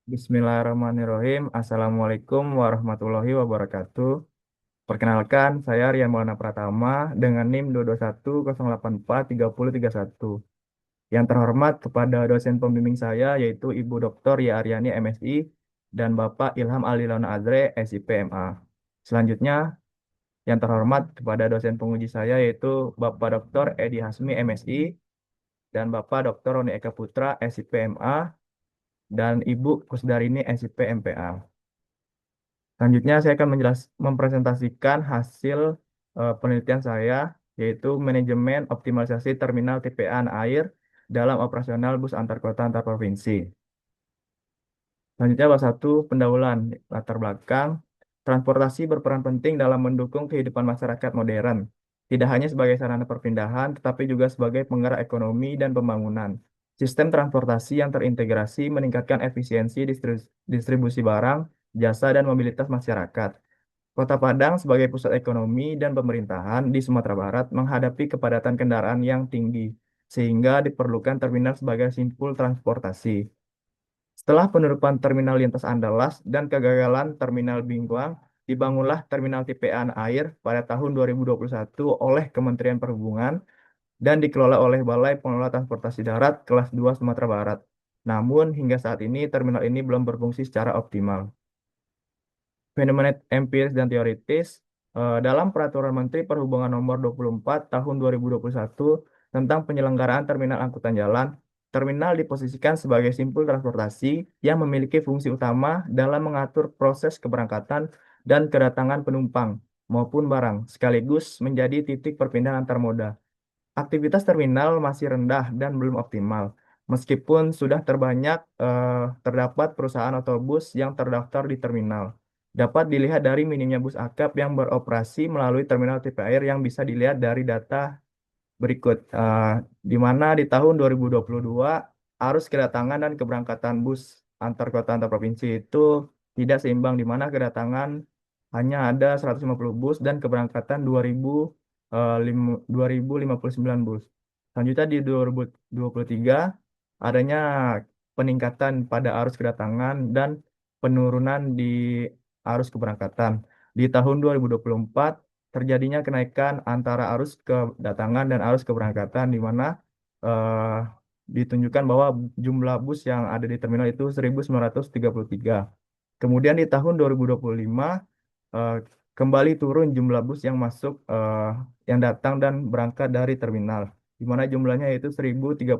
Bismillahirrahmanirrahim. Assalamualaikum warahmatullahi wabarakatuh. Perkenalkan, saya Rian Maulana Pratama dengan NIM 22108433031. Yang terhormat kepada dosen pembimbing saya yaitu Ibu Dr. Ya Aryani MSI dan Bapak Ilham Alilauna Azre SIP MA. Selanjutnya, yang terhormat kepada dosen penguji saya yaitu Bapak Dr. Edi Hasmi MSI dan Bapak Dr. Roni Eka Putra SIP MA dan Ibu Kusdarini SIP MPA. Selanjutnya saya akan mempresentasikan hasil penelitian saya, yaitu manajemen optimalisasi terminal TPA air dalam operasional bus antar kota antar provinsi. Selanjutnya bab 1, pendahuluan latar belakang. Transportasi berperan penting dalam mendukung kehidupan masyarakat modern, tidak hanya sebagai sarana perpindahan, tetapi juga sebagai penggerak ekonomi dan pembangunan. Sistem transportasi yang terintegrasi meningkatkan efisiensi distribusi barang, jasa, dan mobilitas masyarakat. Kota Padang sebagai pusat ekonomi dan pemerintahan di Sumatera Barat menghadapi kepadatan kendaraan yang tinggi, sehingga diperlukan terminal sebagai simpul transportasi. Setelah penutupan terminal Lintas Andalas dan kegagalan terminal Bingkuang, dibangunlah terminal TPA Air pada tahun 2021 oleh Kementerian Perhubungan dan dikelola oleh Balai Pengelola Transportasi Darat Kelas 2 Sumatera Barat. Namun, hingga saat ini terminal ini belum berfungsi secara optimal. Fenomena empiris dan teoritis dalam Peraturan Menteri Perhubungan Nomor 24 Tahun 2021 tentang penyelenggaraan terminal angkutan jalan, terminal diposisikan sebagai simpul transportasi yang memiliki fungsi utama dalam mengatur proses keberangkatan dan kedatangan penumpang maupun barang, sekaligus menjadi titik perpindahan antar moda. Aktivitas terminal masih rendah dan belum optimal, meskipun sudah terdapat perusahaan otobus yang terdaftar di terminal. Dapat dilihat dari minimnya bus akap yang beroperasi melalui terminal tipe air yang bisa dilihat dari data berikut, di mana di tahun 2022 arus kedatangan dan keberangkatan bus antar kota antar provinsi itu tidak seimbang, di mana kedatangan hanya ada 150 bus dan keberangkatan 2059 bus. Selanjutnya di 2023 adanya peningkatan pada arus kedatangan dan penurunan di arus keberangkatan. Di tahun 2024 terjadinya kenaikan antara arus kedatangan dan arus keberangkatan, di mana eh, ditunjukkan bahwa jumlah bus yang ada di terminal itu 1933. Kemudian di tahun 2025 eh, kembali turun jumlah bus yang masuk, yang datang dan berangkat dari terminal, di mana jumlahnya yaitu 1039.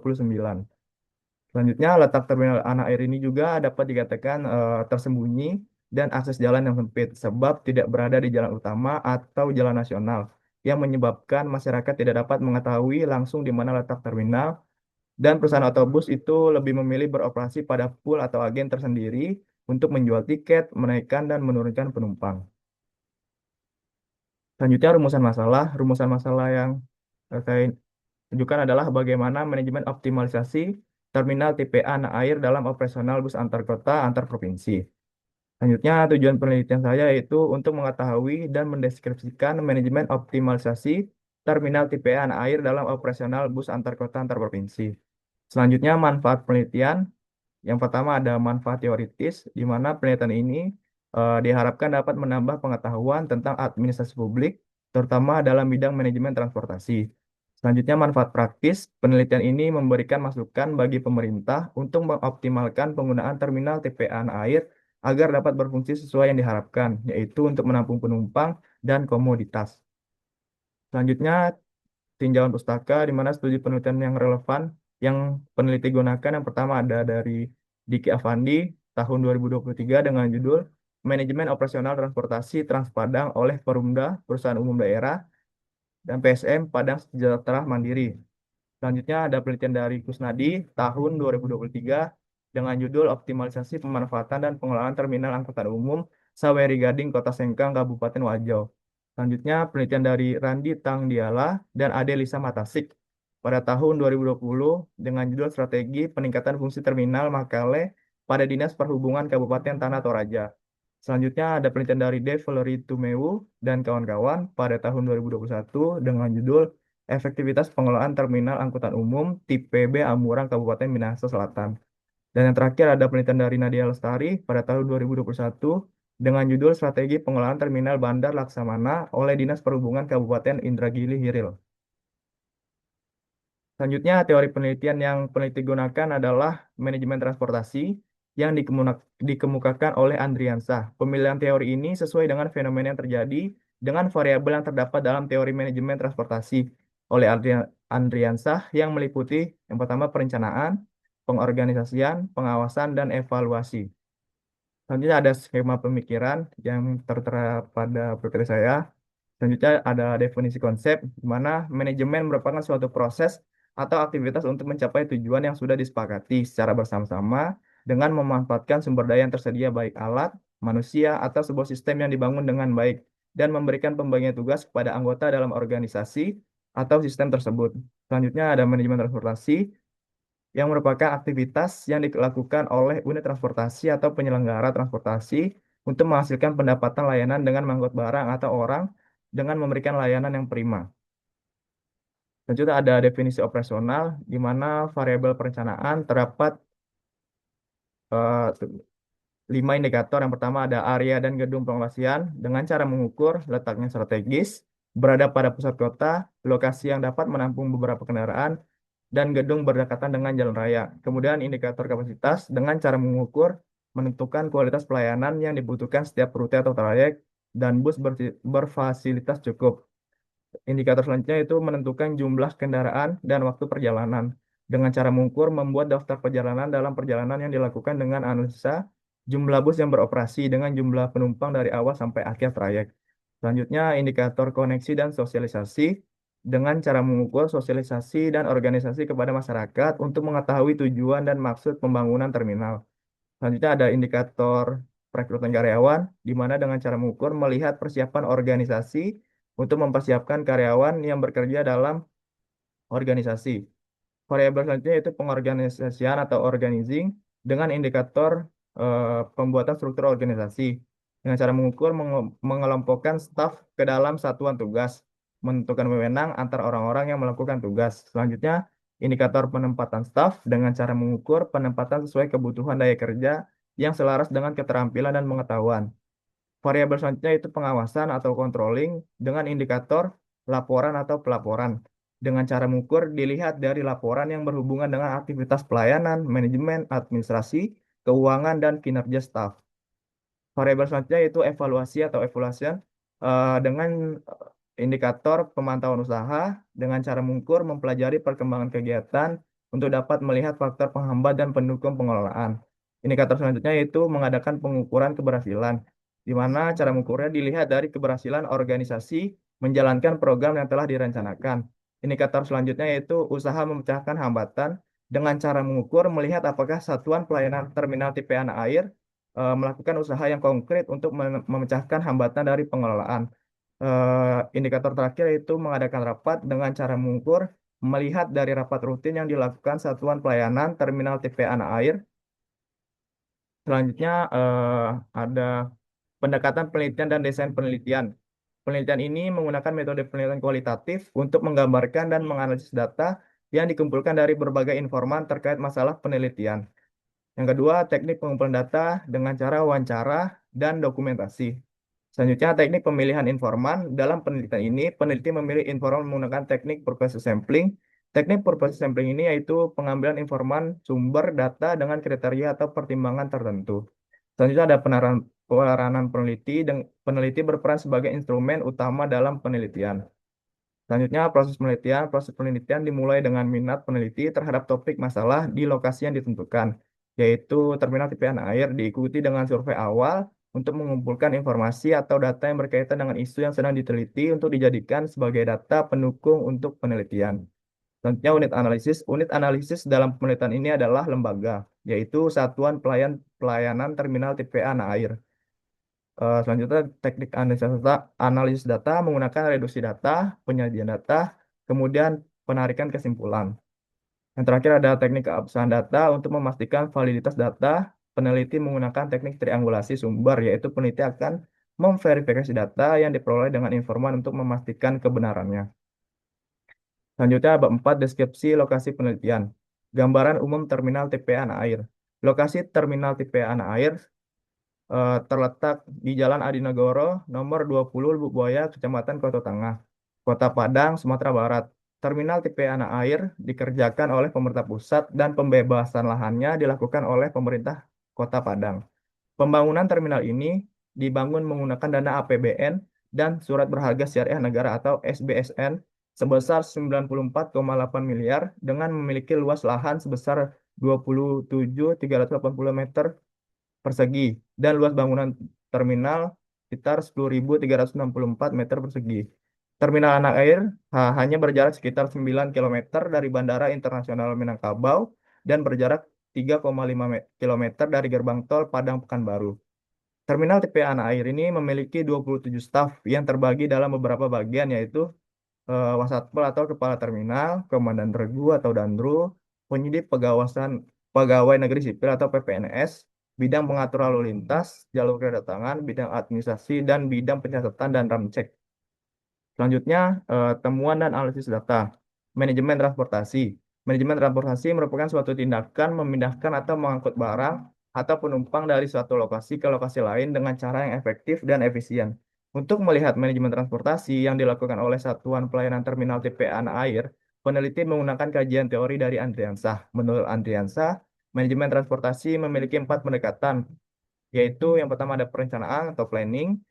Selanjutnya, letak terminal anak air ini juga dapat dikatakan tersembunyi dan akses jalan yang sempit sebab tidak berada di jalan utama atau jalan nasional yang menyebabkan masyarakat tidak dapat mengetahui langsung di mana letak terminal dan perusahaan otobus itu lebih memilih beroperasi pada pool atau agen tersendiri untuk menjual tiket, menaikkan dan menurunkan penumpang. Selanjutnya, rumusan masalah yang saya tunjukkan adalah bagaimana manajemen optimalisasi terminal TPA air dalam operasional bus antar kota antar provinsi. Selanjutnya, tujuan penelitian saya yaitu untuk mengetahui dan mendeskripsikan manajemen optimalisasi terminal TPA air dalam operasional bus antar kota antar provinsi. Selanjutnya, manfaat penelitian. Yang pertama ada manfaat teoritis, di mana penelitian ini diharapkan dapat menambah pengetahuan tentang administrasi publik, terutama dalam bidang manajemen transportasi. Selanjutnya, manfaat praktis. Penelitian ini memberikan masukan bagi pemerintah untuk mengoptimalkan penggunaan terminal TPA air agar dapat berfungsi sesuai yang diharapkan, yaitu untuk menampung penumpang dan komoditas. Selanjutnya, tinjauan pustaka, di mana studi penelitian yang relevan yang peneliti gunakan. Yang pertama ada dari Diki Avandi tahun 2023 dengan judul Manajemen Operasional Transportasi Transpadang oleh Perumda Perusahaan Umum Daerah dan PSM Padang Sejahtera Mandiri. Selanjutnya ada penelitian dari Kusnadi tahun 2023 dengan judul Optimalisasi Pemanfaatan dan Pengelolaan Terminal Angkutan Umum Saweri Gading Kota Sengkang Kabupaten Wajau. Selanjutnya penelitian dari Randi Tangdiala dan Ade Lisa Matasik pada tahun 2020 dengan judul Strategi Peningkatan Fungsi Terminal Makale pada Dinas Perhubungan Kabupaten Tanah Toraja. Selanjutnya ada penelitian dari Dave Valery Tumewu dan kawan-kawan pada tahun 2021 dengan judul Efektivitas Pengelolaan Terminal Angkutan Umum Tipe B Amurang Kabupaten Minahasa Selatan. Dan yang terakhir ada penelitian dari Nadia Lestari pada tahun 2021 dengan judul Strategi Pengelolaan Terminal Bandar Laksamana oleh Dinas Perhubungan Kabupaten Indragiri Hiril. Selanjutnya, teori penelitian yang peneliti gunakan adalah manajemen transportasi yang dikemukakan oleh Andriansah. Pemilihan teori ini sesuai dengan fenomena yang terjadi dengan variabel yang terdapat dalam teori manajemen transportasi oleh Andriansah yang meliputi yang pertama perencanaan, pengorganisasian, pengawasan, dan evaluasi. Selanjutnya ada skema pemikiran yang tertera pada PPT saya. Selanjutnya ada definisi konsep, di mana manajemen merupakan suatu proses atau aktivitas untuk mencapai tujuan yang sudah disepakati secara bersama-sama dengan memanfaatkan sumber daya yang tersedia baik alat, manusia, atau sebuah sistem yang dibangun dengan baik dan memberikan pembagian tugas kepada anggota dalam organisasi atau sistem tersebut. Selanjutnya ada manajemen transportasi yang merupakan aktivitas yang dilakukan oleh unit transportasi atau penyelenggara transportasi untuk menghasilkan pendapatan layanan dengan mengangkut barang atau orang dengan memberikan layanan yang prima. Selanjutnya ada definisi operasional, di mana variabel perencanaan terdapat eh, 5 indikator. Yang pertama ada area dan gedung pengoperasian dengan cara mengukur letaknya strategis, berada pada pusat kota, lokasi yang dapat menampung beberapa kendaraan, dan gedung berdekatan dengan jalan raya. Kemudian indikator kapasitas dengan cara mengukur, menentukan kualitas pelayanan yang dibutuhkan setiap rute atau trayek, dan bus berfasilitas cukup. Indikator selanjutnya itu menentukan jumlah kendaraan dan waktu perjalanan. Dengan cara mengukur, membuat daftar perjalanan dalam perjalanan yang dilakukan dengan analisa jumlah bus yang beroperasi dengan jumlah penumpang dari awal sampai akhir trayek. Selanjutnya, indikator koneksi dan sosialisasi dengan cara mengukur sosialisasi dan organisasi kepada masyarakat untuk mengetahui tujuan dan maksud pembangunan terminal. Selanjutnya ada indikator perekrutan karyawan, di mana dengan cara mengukur melihat persiapan organisasi untuk mempersiapkan karyawan yang bekerja dalam organisasi. Variabel selanjutnya itu pengorganisasian atau organizing dengan indikator pembuatan struktur organisasi. Dengan cara mengukur, mengelompokkan staf ke dalam satuan tugas, menentukan wewenang antar orang-orang yang melakukan tugas. Selanjutnya, indikator penempatan staf dengan cara mengukur penempatan sesuai kebutuhan daya kerja yang selaras dengan keterampilan dan pengetahuan. Variabel selanjutnya itu pengawasan atau controlling dengan indikator laporan atau pelaporan. Dengan cara mengukur dilihat dari laporan yang berhubungan dengan aktivitas pelayanan, manajemen, administrasi, keuangan, dan kinerja staf. Variabel selanjutnya itu evaluasi atau evaluation dengan indikator pemantauan usaha dengan cara mengukur mempelajari perkembangan kegiatan untuk dapat melihat faktor penghambat dan pendukung pengelolaan. Indikator selanjutnya yaitu mengadakan pengukuran keberhasilan, di mana cara mengukurnya dilihat dari keberhasilan organisasi menjalankan program yang telah direncanakan. Indikator selanjutnya yaitu usaha memecahkan hambatan dengan cara mengukur melihat apakah satuan pelayanan terminal tipe anak air melakukan usaha yang konkret untuk memecahkan hambatan dari pengelolaan. Indikator terakhir itu mengadakan rapat dengan cara mengukur, melihat dari rapat rutin yang dilakukan satuan pelayanan terminal tipe anak air. Selanjutnya ada pendekatan penelitian dan desain penelitian. Penelitian ini menggunakan metode penelitian kualitatif untuk menggambarkan dan menganalisis data yang dikumpulkan dari berbagai informan terkait masalah penelitian. Yang kedua, teknik pengumpulan data dengan cara wawancara dan dokumentasi. Selanjutnya, teknik pemilihan informan. Dalam penelitian ini, peneliti memilih informan menggunakan teknik purpose sampling. Teknik purpose sampling ini yaitu pengambilan informan sumber data dengan kriteria atau pertimbangan tertentu. Selanjutnya ada peranan peneliti, dan peneliti berperan sebagai instrumen utama dalam penelitian. Selanjutnya, proses penelitian. Proses penelitian dimulai dengan minat peneliti terhadap topik masalah di lokasi yang ditentukan, yaitu terminal tipe air, diikuti dengan survei awal untuk mengumpulkan informasi atau data yang berkaitan dengan isu yang sedang diteliti untuk dijadikan sebagai data pendukung untuk penelitian. Selanjutnya, unit analisis. Unit analisis dalam penelitian ini adalah lembaga, yaitu Satuan Pelayanan Terminal tipe air. Selanjutnya, teknik analisis data menggunakan reduksi data, penyajian data, kemudian penarikan kesimpulan. Yang terakhir ada teknik keabsahan data untuk memastikan validitas data. Peneliti menggunakan teknik triangulasi sumber, yaitu peneliti akan memverifikasi data yang diperoleh dengan informan untuk memastikan kebenarannya. Selanjutnya, bab 4, deskripsi lokasi penelitian. Gambaran umum terminal TPA air. Lokasi terminal tipe anak air terletak di Jalan Adinegoro nomor 20 Lubuk Buaya, Kecamatan Kota Tengah, Kota Padang, Sumatera Barat. Terminal tipe anak air dikerjakan oleh pemerintah pusat dan pembebasan lahannya dilakukan oleh pemerintah Kota Padang. Pembangunan terminal ini dibangun menggunakan dana APBN dan surat berharga syariah negara atau SBSN sebesar 94,8 miliar dengan memiliki luas lahan sebesar 27.380 meter persegi dan luas bangunan terminal sekitar 10.364 meter persegi. Terminal anak air hanya berjarak sekitar 9 kilometer dari Bandara Internasional Minangkabau dan berjarak 3,5 kilometer dari gerbang tol Padang Pekanbaru. Terminal TPA Anak Air ini memiliki 27 staf yang terbagi dalam beberapa bagian yaitu Wasatpol atau Kepala Terminal, Komandan Regu atau Dandru, penyidik pegawasan Pegawai Negeri Sipil atau PPNS, bidang pengatur lalu lintas, jalur kedatangan, bidang administrasi, dan bidang pencatatan dan ramcek. Selanjutnya, temuan dan analisis data. Manajemen transportasi. Manajemen transportasi merupakan suatu tindakan memindahkan atau mengangkut barang atau penumpang dari suatu lokasi ke lokasi lain dengan cara yang efektif dan efisien. Untuk melihat manajemen transportasi yang dilakukan oleh Satuan Pelayanan Terminal TPA Anak Air, peneliti menggunakan kajian teori dari Andriansah. Menurut Andriansah, manajemen transportasi memiliki 4 pendekatan, yaitu yang pertama ada perencanaan atau planning,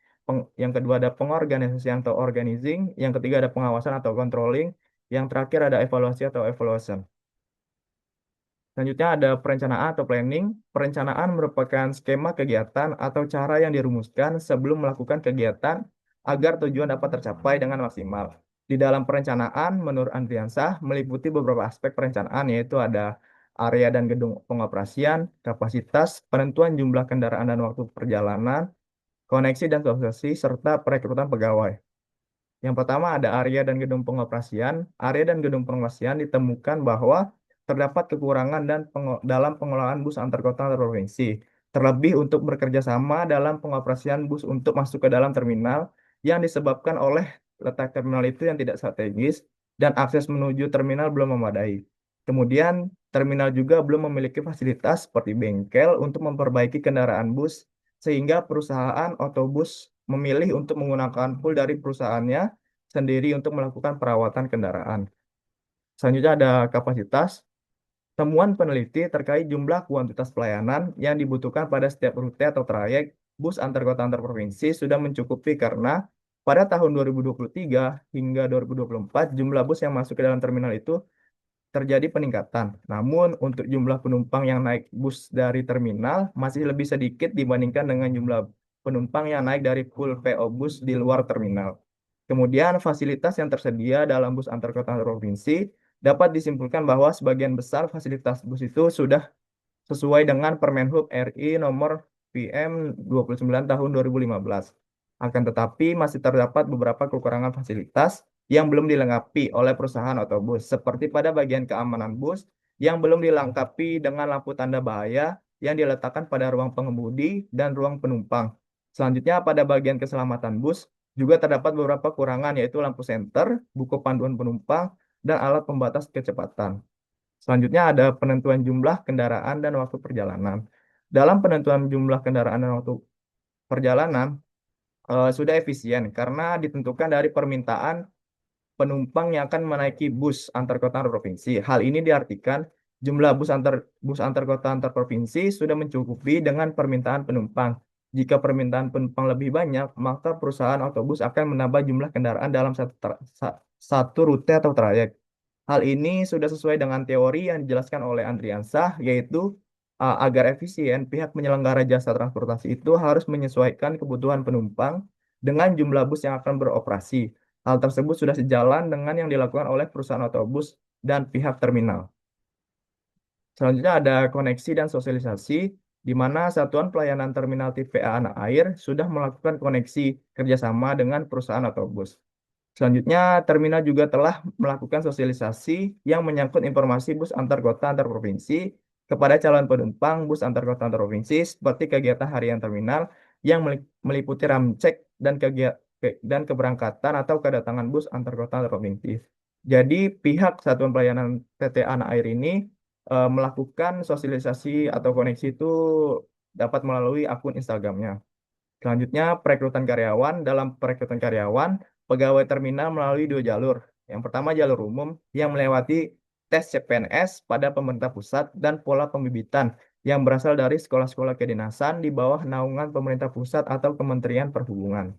yang kedua ada pengorganisasian atau organizing, yang ketiga ada pengawasan atau controlling, yang terakhir ada evaluasi atau evaluation. Selanjutnya ada perencanaan atau planning. Perencanaan merupakan skema kegiatan atau cara yang dirumuskan sebelum melakukan kegiatan agar tujuan dapat tercapai dengan maksimal. Di dalam perencanaan, menurut Andriansah, meliputi beberapa aspek perencanaan, yaitu ada area dan gedung pengoperasian, kapasitas, penentuan jumlah kendaraan dan waktu perjalanan, koneksi dan sosialisasi, serta perekrutan pegawai. Yang pertama ada area dan gedung pengoperasian. Area dan gedung pengoperasian ditemukan bahwa terdapat kekurangan dalam pengelolaan bus antar kota antar provinsi. Terlebih untuk bekerja sama dalam pengoperasian bus untuk masuk ke dalam terminal yang disebabkan oleh letak terminal itu yang tidak strategis dan akses menuju terminal belum memadai. Kemudian terminal juga belum memiliki fasilitas seperti bengkel untuk memperbaiki kendaraan bus sehingga perusahaan otobus memilih untuk menggunakan pool dari perusahaannya sendiri untuk melakukan perawatan kendaraan. Selanjutnya ada kapasitas. Temuan peneliti terkait jumlah kuantitas pelayanan yang dibutuhkan pada setiap rute atau trayek bus antar kota antar provinsi sudah mencukupi karena pada tahun 2023 hingga 2024 jumlah bus yang masuk ke dalam terminal itu terjadi peningkatan. Namun untuk jumlah penumpang yang naik bus dari terminal masih lebih sedikit dibandingkan dengan jumlah penumpang yang naik dari pool PO bus di luar terminal. Kemudian fasilitas yang tersedia dalam bus antar kota antar provinsi dapat disimpulkan bahwa sebagian besar fasilitas bus itu sudah sesuai dengan Permenhub RI nomor PM 29 tahun 2015. Akan tetapi masih terdapat beberapa kekurangan fasilitas yang belum dilengkapi oleh perusahaan otobus, seperti pada bagian keamanan bus yang belum dilengkapi dengan lampu tanda bahaya yang diletakkan pada ruang pengemudi dan ruang penumpang. Selanjutnya pada bagian keselamatan bus juga terdapat beberapa kekurangan yaitu lampu senter, buku panduan penumpang, dan alat pembatas kecepatan. Selanjutnya ada penentuan jumlah kendaraan dan waktu perjalanan. Dalam penentuan jumlah kendaraan dan waktu perjalanan sudah efisien karena ditentukan dari permintaan penumpang yang akan menaiki bus antar kota antar provinsi. Hal ini diartikan jumlah bus antar kota antar provinsi sudah mencukupi dengan permintaan penumpang. Jika permintaan penumpang lebih banyak, maka perusahaan otobus akan menambah jumlah kendaraan dalam satu rute atau trayek. Hal ini sudah sesuai dengan teori yang dijelaskan oleh Andriansah, yaitu agar efisien, pihak penyelenggara jasa transportasi itu harus menyesuaikan kebutuhan penumpang dengan jumlah bus yang akan beroperasi. Hal tersebut sudah sejalan dengan yang dilakukan oleh perusahaan otobus dan pihak terminal. Selanjutnya ada koneksi dan sosialisasi, di mana Satuan Pelayanan Terminal TPA Anak Air sudah melakukan koneksi kerjasama dengan perusahaan otobus. Selanjutnya, terminal juga telah melakukan sosialisasi yang menyangkut informasi bus antar kota antar provinsi kepada calon penumpang bus antar kota antar provinsi seperti kegiatan harian terminal yang meliputi ramcek dan dan keberangkatan atau kedatangan bus antar kota antar provinsi. Jadi pihak Satuan Pelayanan TTA Anak Air ini melakukan sosialisasi atau koneksi itu dapat melalui akun Instagramnya. Selanjutnya, perekrutan karyawan. Dalam perekrutan karyawan, pegawai terminal melalui dua jalur. Yang pertama, jalur umum yang melewati tes CPNS pada pemerintah pusat dan pola pembibitan yang berasal dari sekolah-sekolah kedinasan di bawah naungan pemerintah pusat atau Kementerian Perhubungan.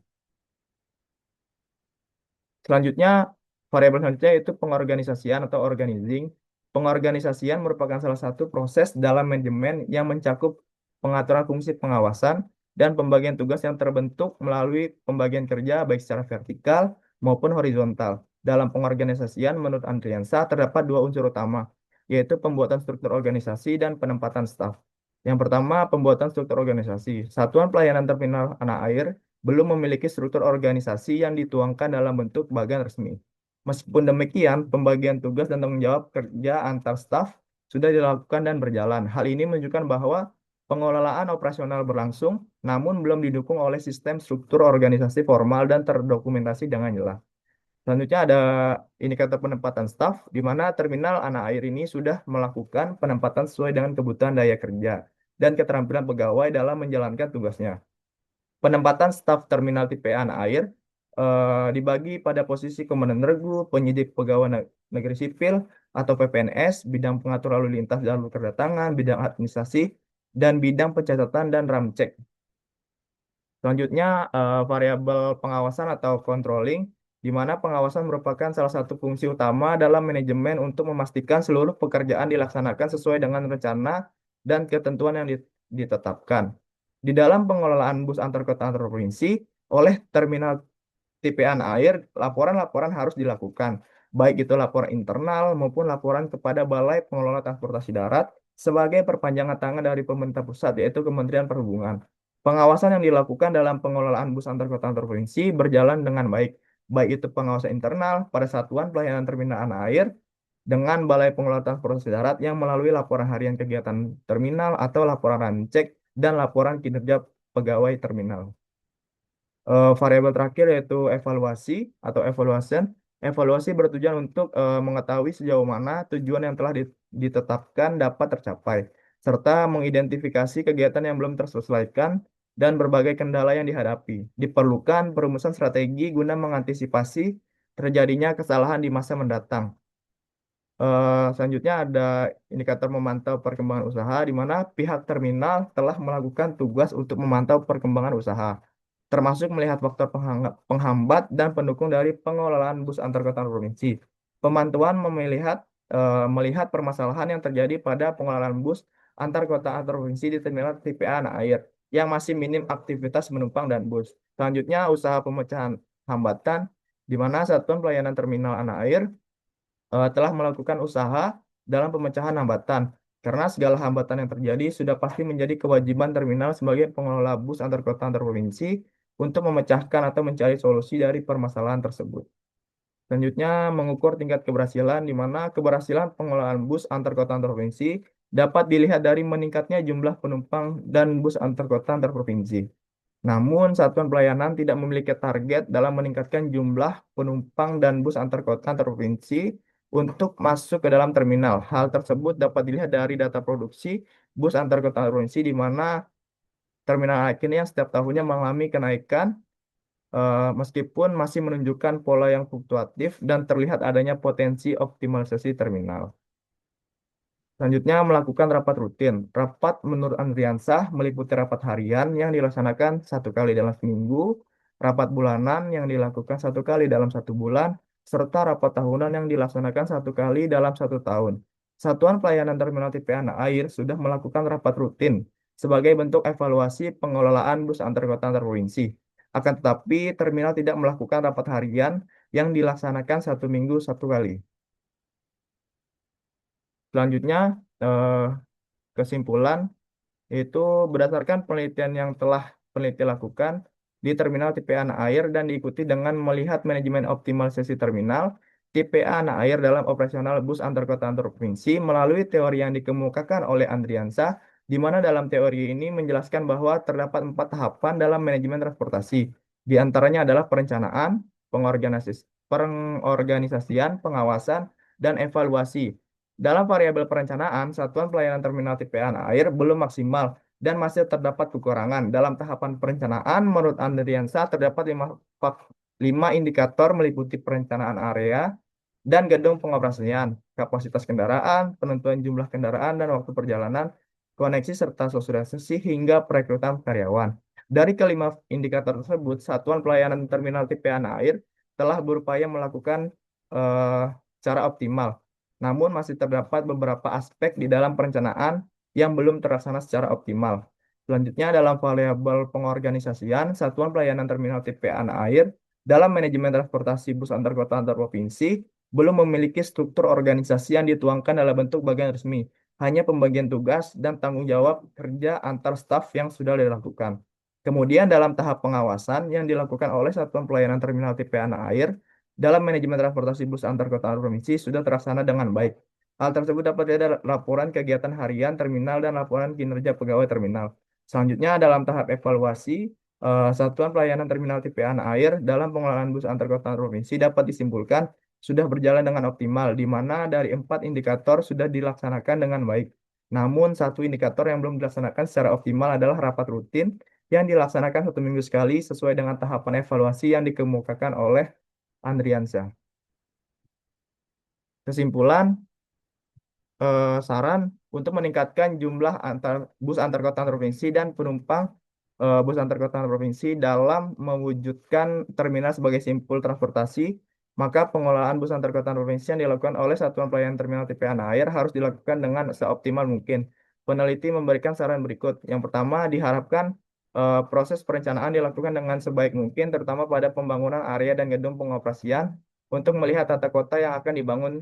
Selanjutnya, variabel selanjutnya yaitu pengorganisasian atau organizing. Pengorganisasian merupakan salah satu proses dalam manajemen yang mencakup pengaturan fungsi pengawasan dan pembagian tugas yang terbentuk melalui pembagian kerja baik secara vertikal maupun horizontal. Dalam pengorganisasian, menurut Andriansa, terdapat dua unsur utama, yaitu pembuatan struktur organisasi dan penempatan staf. Yang pertama, pembuatan struktur organisasi. Satuan Pelayanan Terminal Tanah Air belum memiliki struktur organisasi yang dituangkan dalam bentuk bagian resmi. Meskipun demikian, pembagian tugas dan tanggung jawab kerja antar staf sudah dilakukan dan berjalan. Hal ini menunjukkan bahwa pengelolaan operasional berlangsung, namun belum didukung oleh sistem struktur organisasi formal dan terdokumentasi dengan jelas. Selanjutnya ada indikator penempatan staf, di mana terminal Tanah Air ini sudah melakukan penempatan sesuai dengan kebutuhan daya kerja dan keterampilan pegawai dalam menjalankan tugasnya. Penempatan staf terminal tipe Tanah Air dibagi pada posisi komandan regu, penyidik pegawai negeri sipil atau PPNS, bidang pengatur lalu lintas jalur kedatangan, bidang administrasi, dan bidang pencatatan dan ramcek. Selanjutnya, variabel pengawasan atau controlling, di mana pengawasan merupakan salah satu fungsi utama dalam manajemen untuk memastikan seluruh pekerjaan dilaksanakan sesuai dengan rencana dan ketentuan yang ditetapkan. Di dalam pengelolaan bus antar kota antar provinsi, oleh terminal tipean air, laporan-laporan harus dilakukan, baik itu laporan internal maupun laporan kepada Balai Pengelola Transportasi Darat sebagai perpanjangan tangan dari pemerintah pusat, yaitu Kementerian Perhubungan. Pengawasan yang dilakukan dalam pengelolaan bus antar kota antar provinsi berjalan dengan baik, baik itu pengawasan internal pada Satuan Pelayanan Terminal Tanah Air dengan Balai Pengelola Transportasi Darat yang melalui laporan harian kegiatan terminal atau laporan rancek dan laporan kinerja pegawai terminal. Variabel terakhir yaitu evaluasi atau evaluation. Evaluasi bertujuan untuk mengetahui sejauh mana tujuan yang telah ditetapkan dapat tercapai, serta mengidentifikasi kegiatan yang belum terselesaikan dan berbagai kendala yang dihadapi. Diperlukan perumusan strategi guna mengantisipasi terjadinya kesalahan di masa mendatang. Selanjutnya ada indikator memantau perkembangan usaha, di mana pihak terminal telah melakukan tugas untuk memantau perkembangan usaha, termasuk melihat faktor penghambat dan pendukung dari pengelolaan bus antar kota antar provinsi. Pemantauan melihat permasalahan yang terjadi pada pengelolaan bus antar kota antar provinsi di terminal TPA Tanah Air yang masih minim aktivitas penumpang dan bus. Selanjutnya, usaha pemecahan hambatan, di mana Satuan Pelayanan Terminal Tanah Air telah melakukan usaha dalam pemecahan hambatan. Karena segala hambatan yang terjadi sudah pasti menjadi kewajiban terminal sebagai pengelola bus antar kota antar provinsi untuk memecahkan atau mencari solusi dari permasalahan tersebut. Selanjutnya, mengukur tingkat keberhasilan, di mana keberhasilan pengelolaan bus antar kota antar provinsi dapat dilihat dari meningkatnya jumlah penumpang dan bus antar kota antar provinsi. Namun, satuan pelayanan tidak memiliki target dalam meningkatkan jumlah penumpang dan bus antar kota antar provinsi untuk masuk ke dalam terminal. Hal tersebut dapat dilihat dari data produksi bus antar kota antar provinsi, di mana terminal akhirnya setiap tahunnya mengalami kenaikan meskipun masih menunjukkan pola yang fluktuatif dan terlihat adanya potensi optimalisasi terminal. Selanjutnya, melakukan rapat rutin. Rapat menurut Andriansah meliputi rapat harian yang dilaksanakan satu kali dalam seminggu, rapat bulanan yang dilakukan satu kali dalam satu bulan, serta rapat tahunan yang dilaksanakan satu kali dalam satu tahun. Satuan Pelayanan Terminal TPA Tanah Air sudah melakukan rapat rutin sebagai bentuk evaluasi pengelolaan bus antar kota antar provinsi. Akan tetapi, terminal tidak melakukan rapat harian yang dilaksanakan satu minggu satu kali. Selanjutnya, eh, kesimpulan itu berdasarkan penelitian yang telah peneliti lakukan di terminal TPA Tanah Air dan diikuti dengan melihat manajemen optimalisasi terminal TPA Tanah Air dalam operasional bus antar kota antar provinsi melalui teori yang dikemukakan oleh Andriansa, di mana dalam teori ini menjelaskan bahwa terdapat 4 tahapan dalam manajemen transportasi. Di antaranya adalah perencanaan, pengorganisasian, pengawasan, dan evaluasi. Dalam variabel perencanaan, satuan pelayanan terminal tipean air belum maksimal dan masih terdapat kekurangan. Dalam tahapan perencanaan, menurut Andriansa terdapat lima indikator meliputi perencanaan area dan gedung pengoperasian, kapasitas kendaraan, penentuan jumlah kendaraan dan waktu perjalanan, koneksi serta sosialisasi hingga perekrutan karyawan. Dari kelima indikator tersebut, satuan pelayanan terminal tipean air telah berupaya melakukan eh, secara optimal. Namun masih terdapat beberapa aspek di dalam perencanaan yang belum terlaksana secara optimal. Selanjutnya dalam variabel pengorganisasian, satuan pelayanan terminal tipean air dalam manajemen transportasi bus antar kota antar provinsi belum memiliki struktur organisasi yang dituangkan dalam bentuk bagian resmi, hanya pembagian tugas dan tanggung jawab kerja antar staf yang sudah dilakukan. Kemudian dalam tahap pengawasan yang dilakukan oleh Satuan Pelayanan Terminal Tipean Air dalam manajemen transportasi bus antar kota antar provinsi sudah terlaksana dengan baik. Hal tersebut dapat dilihat dari laporan kegiatan harian terminal dan laporan kinerja pegawai terminal. Selanjutnya dalam tahap evaluasi, Satuan Pelayanan Terminal Tipean Air dalam pengelolaan bus antar kota antar provinsi dapat disimpulkan sudah berjalan dengan optimal, di mana dari 4 indikator sudah dilaksanakan dengan baik. Namun, satu indikator yang belum dilaksanakan secara optimal adalah rapat rutin yang dilaksanakan 1 minggu sekali sesuai dengan tahapan evaluasi yang dikemukakan oleh Andriansyah. Kesimpulan, saran untuk meningkatkan jumlah bus antar kota antar provinsi dan penumpang bus antar kota antar provinsi dalam mewujudkan terminal sebagai simpul transportasi, maka pengelolaan bus antar kota antar provinsi yang dilakukan oleh Satuan Pelayanan Terminal TPA Air harus dilakukan dengan seoptimal mungkin. Peneliti memberikan saran berikut. Yang pertama, diharapkan proses perencanaan dilakukan dengan sebaik mungkin, terutama pada pembangunan area dan gedung pengoperasian untuk melihat tata kota yang akan dibangun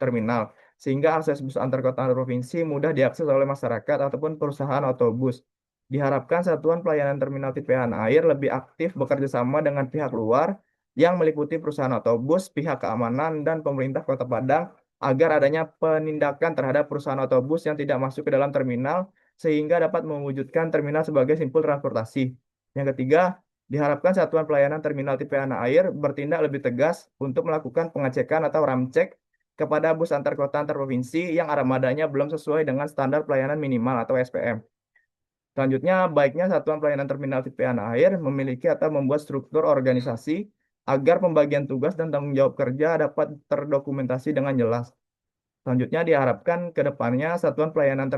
terminal sehingga akses bus antar kota antar provinsi mudah diakses oleh masyarakat ataupun perusahaan otobus. Diharapkan Satuan Pelayanan Terminal Tipean Air lebih aktif bekerja sama dengan pihak luar yang meliputi perusahaan otobus, pihak keamanan, dan pemerintah Kota Padang agar adanya penindakan terhadap perusahaan otobus yang tidak masuk ke dalam terminal sehingga dapat mewujudkan terminal sebagai simpul transportasi. Yang ketiga, diharapkan Satuan Pelayanan Terminal Tipean Air bertindak lebih tegas untuk melakukan pengecekan atau ramcek kepada bus antar kota antar provinsi yang armadanya belum sesuai dengan standar pelayanan minimal atau SPM. Selanjutnya, baiknya Satuan Pelayanan Terminal Tipean Air memiliki atau membuat struktur organisasi agar pembagian tugas dan tanggung jawab kerja dapat terdokumentasi dengan jelas. Selanjutnya, diharapkan ke depannya Satuan Pelayanan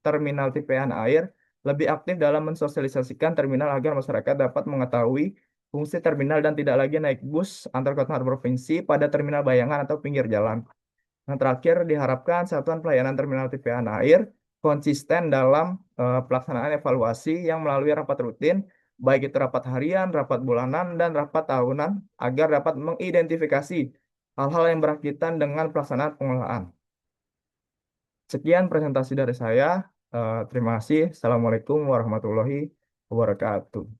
Terminal Tipean Air lebih aktif dalam mensosialisasikan terminal agar masyarakat dapat mengetahui fungsi terminal dan tidak lagi naik bus antar kota antar provinsi pada terminal bayangan atau pinggir jalan. Yang terakhir, diharapkan Satuan Pelayanan Terminal TPA Air konsisten dalam pelaksanaan evaluasi yang melalui rapat rutin, baik itu rapat harian, rapat bulanan, dan rapat tahunan, agar dapat mengidentifikasi hal-hal yang berkaitan dengan pelaksanaan pengelolaan. Sekian presentasi dari saya. Terima kasih. Assalamualaikum warahmatullahi wabarakatuh.